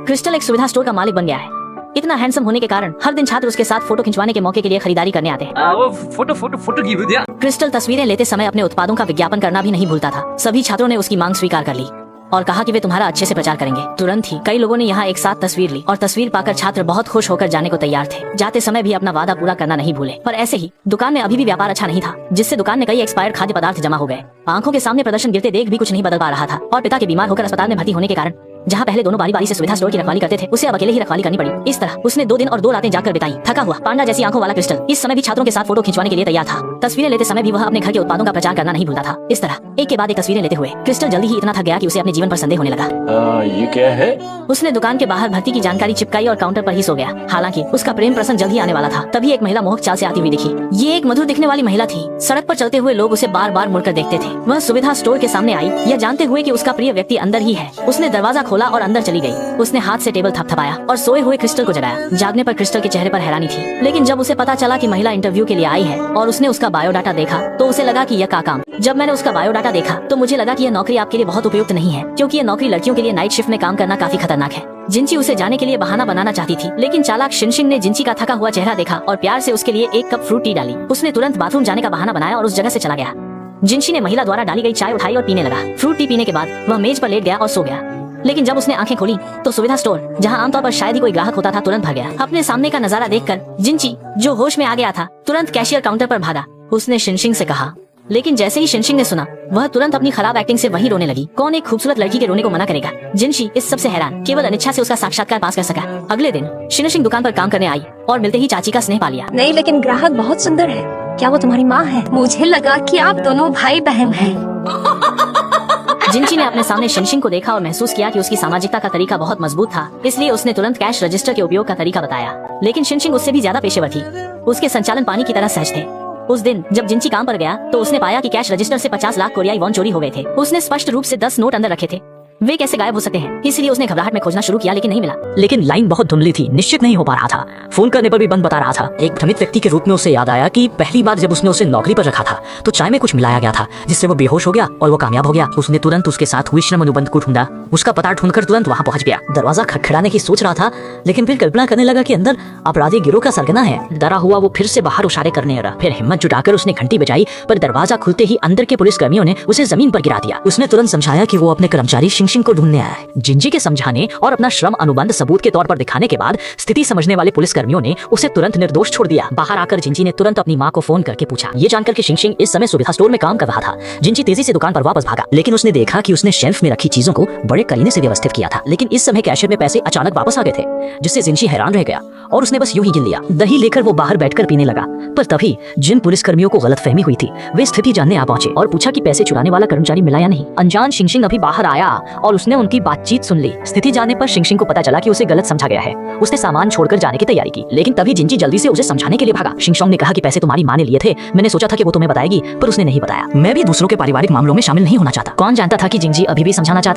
Crystal एक सुविधा store का मालिक बन गया है। इतना हैंडसम होने के कारण हर दिन छात्र उसके साथ फोटो खिंचवाने के मौके के लिए खरीदारी करने आते हैं। वो फोटो की वीडियो। क्रिस्टल तस्वीरें लेते समय अपने उत्पादों का विज्ञापन करना भी नहीं भूलता था। सभी छात्रों ने उसकी मांग स्वीकार कर ली और कहा कि वे तुम्हारा अच्छे से प्रचार करेंगे। तुरंत ही कई लोगों ने यहाँ एक साथ तस्वीर ली और तस्वीर पाकर छात्र बहुत खुश होकर जाने को तैयार थे। जाते समय भी अपना वादा पूरा करना नहीं भूले। पर ऐसे ही दुकान में अभी भी व्यापार अच्छा नहीं था, जिससे दुकान में कई एक्सपायर्ड खाद्य पदार्थ जमा हो गए। आंखों के सामने प्रदर्शन गिरते देख भी कुछ नहीं बदल पा रहा था और पिता के बीमार होकर अस्पताल में भर्ती होने के कारण जहाँ पहले दोनों बारी बारी से सुविधा स्टोर की रखवाली करते थे, उसे अब अकेले ही रखवाली करनी पड़ी। इस तरह उसने 2 दिन और 2 रातें जाकर बिताई। थका हुआ पांडा जैसी आंखों वाला क्रिस्टल इस समय भी छात्रों के साथ फोटो खिंचवाने के लिए तैयार था। तस्वीरें लेते समय भी वह अपने घर के उत्पादों का प्रचार करना नहीं भूलता था। इस तरह एक के बाद एक तस्वीरें लेते हुए क्रिस्टल जल्दी ही इतना थक गया कि उसे अपने जीवन पर संदेह होने लगा। ये क्या है? उसने दुकान के बाहर भर्ती की जानकारी चिपकाई और काउंटर पर ही सो गया। हालांकि उसका प्रेम प्रसंग जल्द ही आने वाला था। तभी एक महिला मोहक चाल से आती हुई दिखी। ये एक मधुर दिखने वाली महिला थी। सड़क पर चलते हुए लोग उसे बार बार मुड़कर देखते थे। वह सुविधा स्टोर के सामने आई, यह जानते हुए कि उसका प्रिय व्यक्ति अंदर ही है। उसने दरवाजा खोला और अंदर चली गई। उसने हाथ से टेबल थपथपाया और सोए हुए क्रिस्टल को जगाया। जागने पर क्रिस्टल के चेहरे पर हैरानी थी, लेकिन जब उसे पता चला कि महिला इंटरव्यू के लिए आई है और उसने उसका बायोडाटा देखा तो उसे लगा कि यह का काम। जब मैंने उसका बायोडाटा देखा तो मुझे लगा कि यह नौकरी आपके लिए बहुत उपयुक्त नहीं है, क्योंकि यह नौकरी लड़कियों के लिए नाइट शिफ्ट में काम करना काफी खतरनाक है। जिंची उसे जाने के लिए बहाना बनाना चाहती थी, लेकिन चालाक शिनशिंग ने जिंची का थका हुआ चेहरा देखा और प्यार से उसके लिए 1 कप फ्रूट टी डाली। उसने तुरंत बाथरूम जाने का बहाना बनाया और उस जगह से चला गया। जिंची ने महिला द्वारा डाली गई चाय उठाई और पीने लगा। फ्रूट टी पीने के बाद वह मेज पर लेट गया और सो गया। लेकिन जब उसने आंखें खोली तो सुविधा स्टोर, जहां आमतौर पर शायद ही कोई ग्राहक होता था, तुरंत भर गया। अपने सामने का नजारा देखकर जिंची, जो होश में आ गया था, तुरंत कैशियर काउंटर पर भागा। उसने शिनशिंग से कहा, लेकिन जैसे ही शिनशिंग ने सुना, वह तुरंत अपनी खराब एक्टिंग से वहीं रोने लगी। कौन एक खूबसूरत लड़की के रोने को मना करेगा? जिंची इस सबसे हैरान, केवल अनिच्छा से उसका साक्षात्कार पास कर सका। अगले दिन शिनशिंग दुकान पर काम करने आई और मिलते ही चाची का स्नेह पा लिया। नहीं, लेकिन ग्राहक बहुत सुंदर है। क्या वो तुम्हारी माँ है? मुझे लगा कि आप दोनों भाई बहन हैं। जिंची ने अपने सामने शिनशिंग को देखा और महसूस किया कि उसकी सामाजिकता का तरीका बहुत मजबूत था, इसलिए उसने तुरंत कैश रजिस्टर के उपयोग का तरीका बताया। लेकिन शिनशिंग उससे भी ज्यादा पेशेवर थी। उसके संचालन पानी की तरह सहज थे। उस दिन जब जिंची काम पर गया तो उसने पाया कि कैश रजिस्टर से 50 लाख कोरियाई वॉन चोरी हो गए थे। उसने स्पष्ट रूप से 10 नोट अंदर रखे थे। वे कैसे गायब हो सकते हैं? इसलिए उसने घबराहट में खोजना शुरू किया, लेकिन नहीं मिला। लेकिन लाइन बहुत धुंधली थी, निश्चित नहीं हो पा रहा था। फोन करने पर भी बंद बता रहा था। एक भ्रमित व्यक्ति के रूप में उसे याद आया कि पहली बार जब उसने उसे नौकरी पर रखा था तो चाय में कुछ मिलाया गया था, जिससे वो बेहोश हो गया और वो कामयाब हो गया। उसने तुरंत उसके साथ हुई श्रम अनुबंध को ढूंढा। उसका पता ढूंढकर तुरंत वहाँ पहुंच गया। दरवाजा खटखटाने की सोच रहा था, लेकिन फिर कल्पना करने लगा कि अंदर अपराधी गिरोह का सरगना है। डरा हुआ वो फिर से बाहर इशारे करने लगा। फिर हिम्मत जुटाकर उसने घंटी बजाई, पर दरवाजा खुलते ही अंदर के पुलिस कर्मियों ने उसे जमीन पर गिरा दिया। उसने तुरंत समझाया कि वो अपने कर्मचारी शिनशिंग को ढूंढने आया है। जिंजी के समझाने और अपना श्रम अनुबंध सबूत के तौर पर दिखाने के बाद स्थिति समझने वाले पुलिस कर्मियों ने उसे तुरंत निर्दोष छोड़ दिया। बाहर आकर जिंजी ने तुरंत अपनी मां को फोन करके पूछा। ये जानकर कि शिनशिंग इस समय सुविधा स्टोर में काम कर रहा था, जिंजी तेजी से दुकान पर वापस भागा। लेकिन उसने देखा कि उसने शेल्फ में रखी चीजों को बड़े करीने से व्यवस्थित किया था। लेकिन इस समय कैशियर में पैसे अचानक वापस आ गए थे, जिससे जिंजी हैरान रह गया और उसने बस यूं ही गिन लिया। दही लेकर वो बाहर बैठकर पीने लगा। पर तभी जिन पुलिस कर्मियों को गलतफहमी हुई थी, वे स्थिति जानने आ पहुंचे और पूछा कि पैसे चुराने वाला कर्मचारी मिला या नहीं। अनजान शिनशिंग अभी बाहर आया और उसने उनकी बातचीत सुन ली। स्थिति जानने पर शिनशिंग को पता चला कि उसे गलत समझा गया है। उसने सामान छोड़कर जाने की तैयारी की, लेकिन तभी जिंजी जल्दी से उसे समझाने के लिए भागा। शिनशिंग ने कहा कि पैसे तुम्हारी मां ने लिए थे, मैंने सोचा था कि वो तुम्हें बताएगी, पर उसने नहीं बताया। मैं भी दूसरों के पारिवारिक मामलों में शामिल नहीं होना चाहता। कौन जानता था कि जिंजी अभी भी समझाना चाहता।